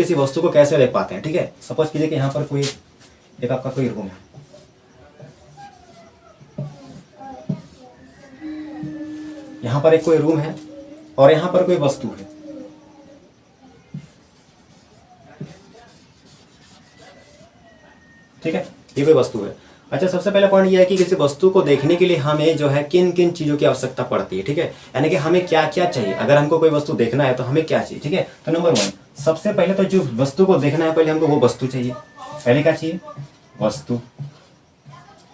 किसी वस्तु को कैसे देख पाते हैं। ठीक है, सपोज कीजिए कि यहाँ पर कोई एक आपका कोई रूम है, यहाँ पर एक कोई रूम है और यहाँ पर कोई वस्तु है। ठीक है, ये कोई वस्तु है। अच्छा, सबसे पहला पॉइंट ये है कि किसी वस्तु को देखने के लिए हमें जो है किन किन चीज़ों की आवश्यकता पड़ती है। ठीक है, यानी कि हमें क्या क्या चाहिए, अगर हमको कोई वस्तु देखना है तो हमें क्या चाहिए। ठीक है, तो नंबर 1, सबसे पहले तो जो वस्तु को देखना है पहले हमको वो वस्तु चाहिए। पहले क्या चाहिए? वस्तु,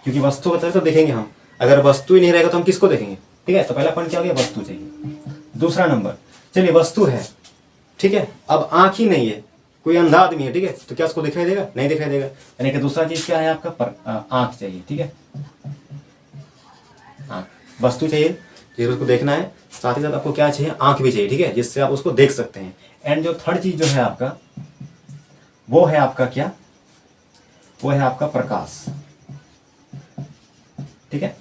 क्योंकि वस्तु बताए तो देखेंगे हम, अगर वस्तु ही नहीं रहेगा तो हम किसको देखेंगे। ठीक है, तो पहला पॉइंट क्या हो गया? वस्तु चाहिए। दूसरा नंबर, चलिए वस्तु है, ठीक है, अब आँख ही नहीं है, कोई अंधा आदमी है, ठीक है, तो क्या उसको दिखाई देगा? नहीं दिखाई देगा। यानी कि दूसरा चीज क्या है आपका? आंख चाहिए। ठीक है, आंख, वस्तु चाहिए जिसको उसको देखना है, साथ ही साथ आपको क्या चाहिए? आंख भी चाहिए। ठीक है, जिससे आप उसको देख सकते हैं। एंड जो थर्ड चीज जो है आपका, वो है आपका क्या? वो है आपका प्रकाश। ठीक है,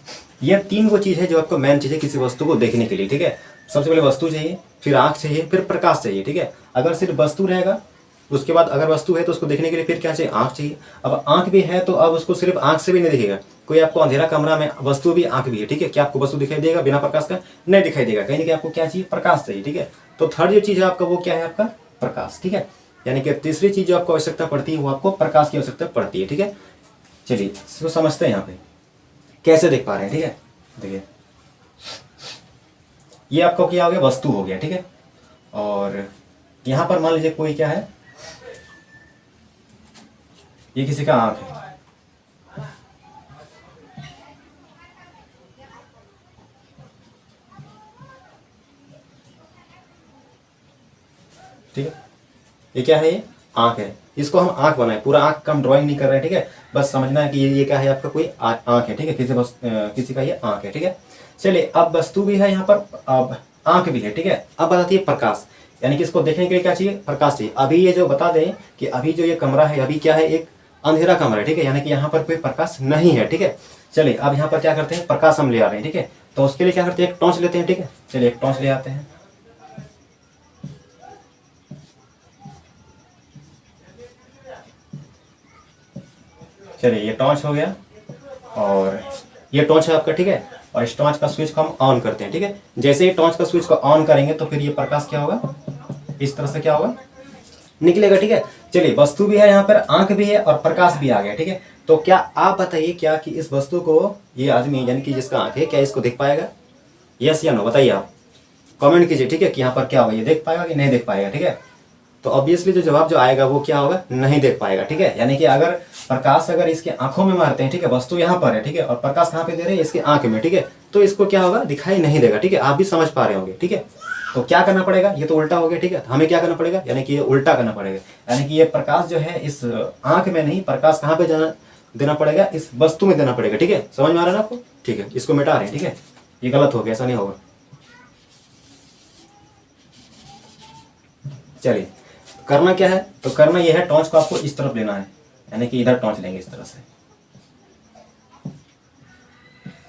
ये 3 वो चीज है जो आपको मेन चीज है किसी वस्तु को देखने के लिए। ठीक है, सबसे पहले वस्तु चाहिए, फिर आंख चाहिए, फिर प्रकाश चाहिए। ठीक है, अगर सिर्फ वस्तु रहेगा, उसके बाद अगर वस्तु है तो उसको देखने के लिए फिर क्या चाहिए? आंख चाहिए। अब आंख भी है तो अब उसको सिर्फ आंख से भी नहीं दिखेगा, कोई आपको अंधेरा कमरा में वस्तु भी, आंख भी है। ठीक है, क्या आपको वस्तु दिखाई देगा बिना प्रकाश का? नहीं दिखाई देगा, कहीं ना कहीं आपको क्या चाहिए? प्रकाश चाहिए। ठीक है, तो थर्ड जो चीज है आपका वो क्या है? आपका प्रकाश। ठीक है, यानी कि तीसरी चीज जो आपको आवश्यकता पड़ती है वो आपको प्रकाश की आवश्यकता पड़ती है। ठीक है, चलिए इसको समझते हैं यहाँ पे कैसे देख पा रहे हैं। ठीक है, देखिए ये आपको क्या हो गया? वस्तु हो गया। ठीक है, और यहाँ पर मान लीजिए कोई क्या है, ये किसी का आंख है। ठीक है, ये क्या है? ये आंख है, इसको हम आंख बनाए, पूरा आंख का हम ड्राइंग नहीं कर रहे हैं। ठीक है, बस समझना है कि ये क्या है आपका? कोई आंख है। ठीक है, किसी का ये आंख है। ठीक है, चलिए अब वस्तु भी है यहाँ पर, अब आंख भी है। ठीक है, अब बताती है प्रकाश, यानी कि इसको देखने के लिए क्या चाहिए? प्रकाश चाहिए। अभी ये जो बता दें कि अभी जो ये कमरा है अभी क्या है? एक अंधेरा कमरा है। ठीक है, यानी कि यहाँ पर कोई प्रकाश नहीं है। ठीक है, चलिए अब यहाँ पर क्या करते हैं? प्रकाश हम ले आ रहे हैं। ठीक है, तो उसके लिए क्या करते हैं? एक टॉर्च लेते हैं। ठीक है, चलिए एक टॉर्च ले आते हैं। चलिए ये टॉर्च हो गया और ये टॉर्च है आपका। ठीक है, और इस टॉर्च का स्विच को हम ऑन करते हैं। ठीक है, जैसे ही टॉर्च का स्विच को ऑन करेंगे तो फिर ये प्रकाश क्या होगा? इस तरह से क्या होगा? निकलेगा। ठीक है, चलिए वस्तु भी है यहाँ पर, आंख भी है और प्रकाश भी आ गया। ठीक है, तो क्या आप बताइए क्या कि इस वस्तु को ये आदमी यानी कि जिसका आंख है क्या इसको देख पाएगा? यस या नो बताइए आप, कमेंट कीजिए। ठीक है, कि यहाँ पर क्या होगा? ये देख पाएगा कि नहीं देख पाएगा? ठीक है, तो ऑब्वियसली जो जवाब जो आएगा वो क्या होगा? नहीं देख पाएगा। ठीक है, यानी कि अगर प्रकाश अगर इसके आंखों में मारते हैं, ठीक है, वस्तु यहाँ पर है, ठीक है, और प्रकाश कहाँ पे दे रहे हैं? इसकी आंख में। ठीक है, तो इसको क्या होगा? दिखाई नहीं देगा। ठीक है, आप भी समझ पा रहे होंगे। ठीक है, तो क्या करना पड़ेगा? ये तो उल्टा हो गया। ठीक है, हमें क्या करना पड़ेगा? यानी कि ये उल्टा करना पड़ेगा, यानी कि ये प्रकाश जो है इस आंख में नहीं, प्रकाश कहाँ पे जाना देना पड़ेगा? इस वस्तु में देना पड़ेगा। ठीक है, समझ में आ रहा है ना आपको? ठीक है, इसको मिटा रहे हैं। ठीक है, ये गलत हो गया, ऐसा नहीं होगा। चलिए करना क्या है? तो करना यह है, टॉर्च को आपको इस तरफ लेना है, यानी कि इधर टॉर्च लेंगे इस तरह से।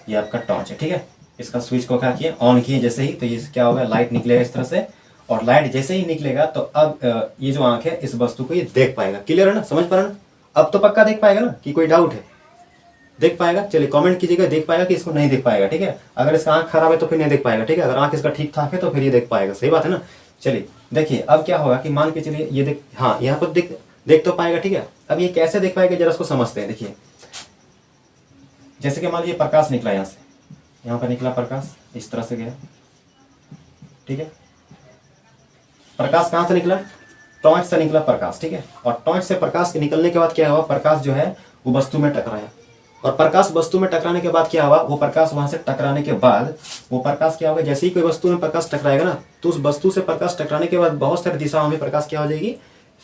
ये आपका टॉर्च है। ठीक है, इसका स्विच को क्या किया? ऑन किए जैसे ही, तो ये क्या होगा? लाइट निकलेगा इस तरह से, और लाइट जैसे ही निकलेगा तो अब ये जो आंख है इस वस्तु को ये देख पाएगा। क्लियर है ना? समझ पा रहे ना? अब तो पक्का देख पाएगा ना, कि कोई डाउट है? देख पाएगा। चलिए कमेंट कीजिएगा देख पाएगा कि इसको नहीं देख पाएगा। ठीक है, अगर इसका आंख खराब है तो फिर नहीं देख पाएगा। ठीक है, अगर आंख इसका ठीक ठाक है तो फिर ये देख पाएगा। सही बात है ना? चलिए देखिए अब क्या होगा कि मान के चलिए ये देख, हाँ यहाँ पर देख तो पाएगा। ठीक है, अब ये कैसे देख पाएगा जरा उसको समझते हैं। देखिए जैसे कि मान लीजिए प्रकाश निकला यहाँ से, यहाँ पर निकला प्रकाश, इस तरह से गया। ठीक है, प्रकाश कहाँ से निकला? टॉर्च से निकला प्रकाश। ठीक है, और टॉर्च से प्रकाश के निकलने के बाद क्या हुआ? प्रकाश जो है वो वस्तु में टकराया, और प्रकाश वस्तु में टकराने के बाद क्या हुआ? वो प्रकाश वहां से टकराने के बाद वो प्रकाश क्या होगा? जैसे ही कोई वस्तु में प्रकाश टकराएगा ना, तो उस वस्तु से प्रकाश टकराने के बाद बहुत सारी दिशाओं में प्रकाश क्या हो जाएगी?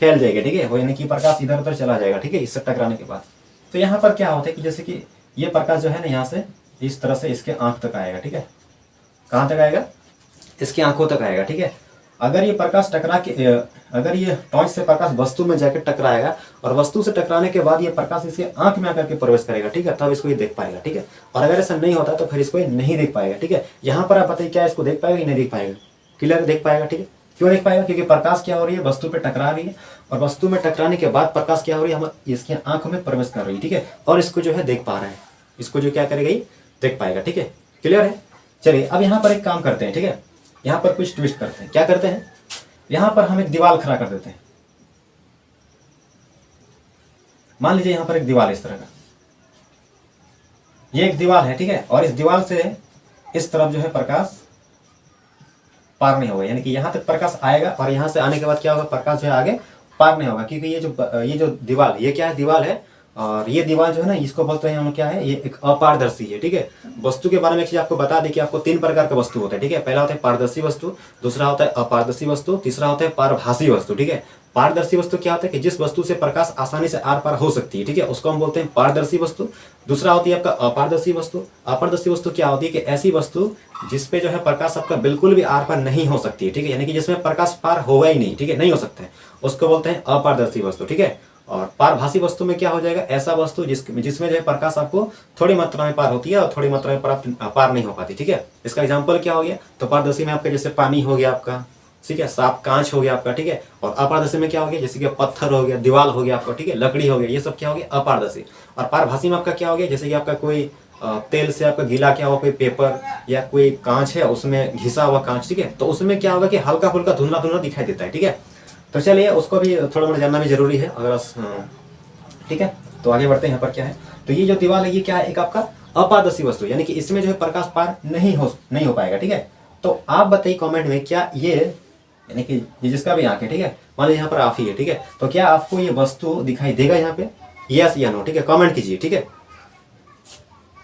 फैल जाएगी। ठीक है, वो यानी कि प्रकाश इधर उधर चला जाएगा। ठीक है, इससे टकराने के बाद तो यहाँ पर क्या होता है कि जैसे कि ये प्रकाश जो है ना यहाँ से इस तरह से इसके आंख तक आएगा। ठीक है, कहाँ तक आएगा? इसकी आंखों तक आएगा। ठीक है, अगर ये प्रकाश टकरा के अगर ये टॉर्च से प्रकाश वस्तु में जाकर टकराएगा और वस्तु से टकराने के बाद ये प्रकाश इसके आंख में आकर के प्रवेश करेगा। ठीक है, तब इसको ये देख पाएगा। ठीक है, और अगर ऐसा नहीं होता तो फिर इसको ये नहीं देख पाएगा। ठीक है, यहाँ पर आप बताइए क्या इसको देख पाएगा कि नहीं देख पाएगा? क्लियर? देख पाएगा। ठीक है, क्यों देख पाएगा? क्योंकि प्रकाश क्या हो रही है, वस्तु पे टकरा रही है, और वस्तु में टकराने के बाद प्रकाश क्या हो रही है, हम इसकी आंखों में प्रवेश कर रही है, ठीक है, और इसको जो है देख पा रहे हैं, इसको जो क्या करेगा ये देख पाएगा, ठीक है, क्लियर है। चलिए अब यहाँ पर एक काम करते हैं, ठीक है, यहाँ पर कुछ ट्विस्ट करते हैं। क्या करते हैं, यहाँ पर हम एक दीवार खड़ा कर देते हैं। मान लीजिए यहाँ पर एक दीवार इस तरह का, ये एक दीवार है, ठीक है, और इस दीवार से इस तरफ जो है प्रकाश पार नहीं होगा, यानी कि यहाँ तक प्रकाश आएगा और यहाँ से आने के बाद क्या होगा, प्रकाश जो है आगे पार नहीं होगा, क्योंकि ये जो दीवार, ये क्या है, दीवार है, और ये दीवार जो है ना, इसको बोलते हैं हम क्या है, ये एक अपारदर्शी है, ठीक है। वस्तु के बारे में एक चीज आपको बता दें कि आपको 3 प्रकार का वस्तु होता है, ठीक है। पहला होता है पारदर्शी वस्तु, दूसरा होता है अपारदर्शी वस्तु, तीसरा होता है पारभासी वस्तु, ठीक है। पारदर्शी वस्तु क्या होता है कि जिस वस्तु से प्रकाश आसानी से आर पार हो सकती है, ठीक है, उसको हम बोलते हैं पारदर्शी वस्तु। दूसरा होती है आपका अपारदर्शी वस्तु। अपारदर्शी वस्तु क्या होती है कि ऐसी वस्तु जिसपे जो है प्रकाश आपका बिल्कुल भी आर पार नहीं हो सकती है, ठीक है, यानी कि जिसमें प्रकाश पार होगा ही नहीं, ठीक है, नहीं हो सकता है, उसको बोलते हैं अपारदर्शी वस्तु, ठीक है। और पारभासी वस्तु में क्या हो जाएगा, ऐसा वस्तु जिसमें जो है प्रकाश आपको थोड़ी मात्रा में पार होती है और थोड़ी मात्रा में पार नहीं हो पाती, ठीक है। इसका एग्जांपल क्या हो गया, तो पारदर्शी में आपका जैसे पानी हो गया आपका, ठीक है, साफ कांच हो गया आपका, ठीक है, और अपारदर्शी में क्या हो गया, जैसे कि पत्थर हो गया, दीवार हो गया आपका, ठीक है, लकड़ी हो गया, ये सब क्या हो गया अपारदर्शी। और पारभासी में आपका क्या हो गया, जैसे कि आपका कोई तेल से आपका गीला क्या हुआ कोई पेपर या कोई कांच है, उसमें घिसा हुआ कांच, ठीक है, तो उसमें क्या होगा कि हल्का फुल्का धुंधला धुंधला दिखाई देता है, ठीक है। तो चलिए उसको भी थोड़ा मोड़ा जानना भी जरूरी है, अगर ठीक है। तो आगे बढ़ते हैं, यहाँ पर क्या है, तो ये जो दीवार है ये क्या है, एक आपका अपारदर्शी वस्तु, यानी कि इसमें जो है प्रकाश पार नहीं हो पाएगा, ठीक है। तो आप बताइए कमेंट में, क्या ये यानी कि ये जिसका भी आंख है, ठीक है, मान लीजिए यहाँ पर आप ही है, ठीक है, तो क्या आपको ये वस्तु दिखाई देगा यहाँ पे, यस या नो, ठीक है, कमेंट कीजिए, ठीक है।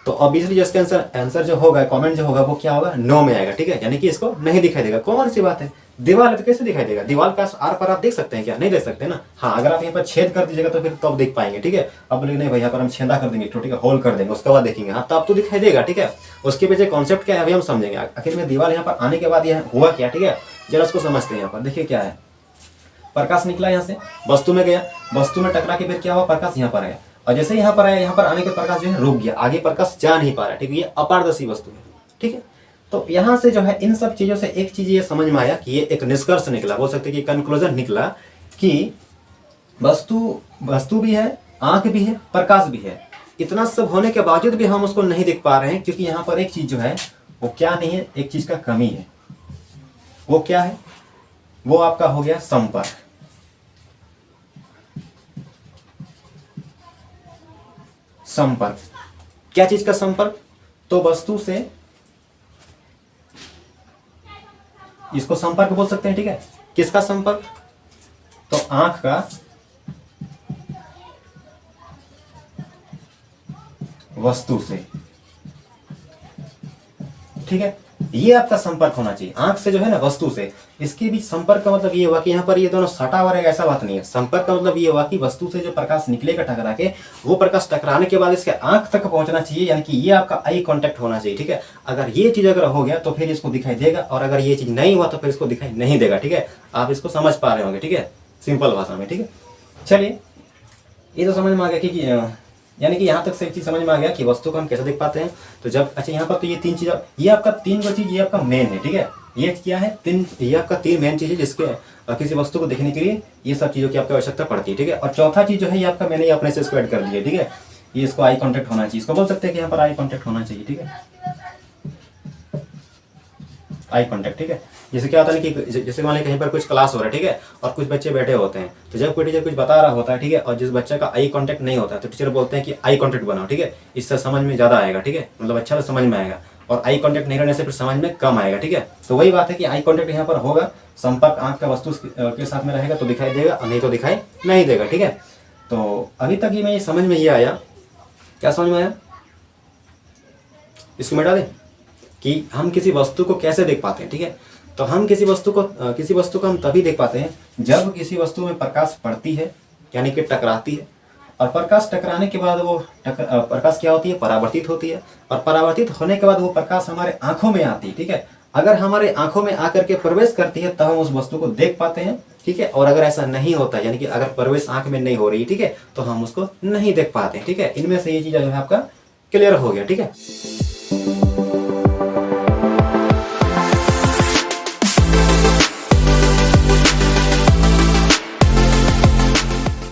तो ऑब्वियसली जिसका आंसर जो होगा, कमेंट जो होगा वो क्या होगा, नो में आएगा, ठीक है, यानी कि इसको नहीं दिखाई देगा। कौन सी बात है, दीवार है तो कैसे दिखाई देगा, दीवार का आर पर आप देख सकते हैं क्या, नहीं देख सकते ना। हाँ, अगर आप यहाँ पर छेद कर दीजिएगा तो फिर तो आप देख पाएंगे, ठीक है। अब बोलेंगे नहीं भाई यहाँ पर हम छेदा कर देंगे, ठीक है, होल कर देंगे, उसके बाद देखेंगे, हाँ, तो आप तो दिखाई देगा, ठीक है। उसके पीछे कॉन्सेप्ट क्या है अभी हम समझेंगे। आखिर में दीवार यहाँ पर आने के बाद यह हुआ क्या, ठीक है, जरा उसको समझते हैं। यहाँ पर देखिए क्या है, प्रकाश निकला यहाँ से, वस्तु में गया, वस्तु में टकरा के फिर क्या हुआ, प्रकाश यहाँ पर आया, और जैसे यहाँ पर आया, यहाँ पर आने के प्रकाश जो है रुक गया, आगे प्रकाश जा नहीं पा रहा, ठीक है, ये अपारदर्शी वस्तु है, ठीक है। तो यहाँ से जो है इन सब चीजों से एक चीज ये समझ में आया कि ये एक निष्कर्ष निकला, बोल सकते कि कंक्लूजन निकला कि वस्तु भी है, आंख भी है, प्रकाश भी है। इतना सब होने के बावजूद भी हम उसको नहीं देख पा रहे हैं, क्योंकि यहाँ पर एक चीज जो है वो क्या नहीं है, एक चीज का कमी है। वो क्या है, वो आपका हो गया संपर्क। संपर्क क्या चीज का संपर्क, तो वस्तु से, इसको संपर्क बोल सकते हैं, ठीक है। किसका संपर्क, तो आंख का वस्तु से, ठीक है, ये आपका संपर्क होना चाहिए, आंख से जो है ना वस्तु से। इसके बीच संपर्क का मतलब ये हुआ कि यहाँ पर ये दोनों सटा हुआ रहेगा, ऐसा बात नहीं है। संपर्क का मतलब ये हुआ कि वस्तु से जो प्रकाश निकलेगा टकरा के, वो प्रकाश टकराने के बाद इसके आंख तक पहुंचना चाहिए, यानी कि ये आपका आई कांटेक्ट होना चाहिए, ठीक है। अगर ये चीज अगर हो गया तो फिर इसको दिखाई देगा, और अगर ये चीज नहीं हुआ तो फिर इसको दिखाई नहीं देगा, ठीक है। आप इसको समझ पा रहे होंगे, ठीक है, सिंपल भाषा में, ठीक है। चलिए ये तो समझ में आ गया कि यानी कि यहाँ तक से एक चीज समझ में आ गया कि वस्तु को हम कैसे देख पाते हैं। तो जब अच्छा यहाँ पर तो ये 3 चीज, ये आपका 3 चीज, ये आपका मेन है, ठीक है। ये क्या है, ये आपका 3 मेन चीज है जिसके किसी वस्तु को देखने के लिए ये सब चीजों की आपको आवश्यकता पड़ती है, ठीक है। और चौथा चीज जो है ये आपका मैंने अपने से इसको ऐड कर दिया, ठीक है। ये इसको आई कॉन्टेक्ट होना चाहिए, इसको बोल सकते हैं कि यहाँ पर आई कॉन्टेक्ट होना चाहिए, ठीक है, आई कॉन्टेक्ट, ठीक है। जैसे क्या होता है कि जैसे मान लीजिए कहीं पर कुछ क्लास हो रहा है, ठीक है, और कुछ बच्चे बैठे होते हैं, तो जब कोई टीचर कुछ बता रहा होता है, ठीक है, और जिस बच्चे का आई कांटेक्ट नहीं होता है तो टीचर बोलते हैं कि आई कांटेक्ट बनाओ, ठीक है, इससे समझ में ज़्यादा आएगा, ठीक है, मतलब अच्छा तो समझ में आएगा। और आई कांटेक्ट नहीं रहने से फिर समझ में कम आएगा, ठीक है। तो वही बात है कि आई कांटेक्ट यहाँ पर होगा, संपर्क आंख का वस्तु के साथ में रहेगा तो दिखाई देगा, और नहीं तो दिखाई नहीं देगा, ठीक है। तो अभी तक ये समझ में ये आया, क्या समझ में आया, इसको मिटा दें कि हम किसी वस्तु को कैसे देख पाते हैं, ठीक है। तो हम किसी वस्तु को हम तभी देख पाते हैं जब किसी वस्तु में प्रकाश पड़ती है, यानी कि टकराती है, और प्रकाश टकराने के बाद वो प्रकाश क्या होती है, परावर्तित होती है, और परावर्तित होने के बाद वो प्रकाश हमारे आंखों में आती है, ठीक है। अगर हमारे आंखों में आकर के प्रवेश करती है तब हम उस वस्तु को देख पाते हैं, ठीक है। और अगर ऐसा नहीं होता, यानी कि अगर प्रवेश आंख में नहीं हो रही, ठीक है, तो हम उसको नहीं देख पाते हैं, ठीक है। इनमें से ये चीज जो है आपका क्लियर हो गया, ठीक है।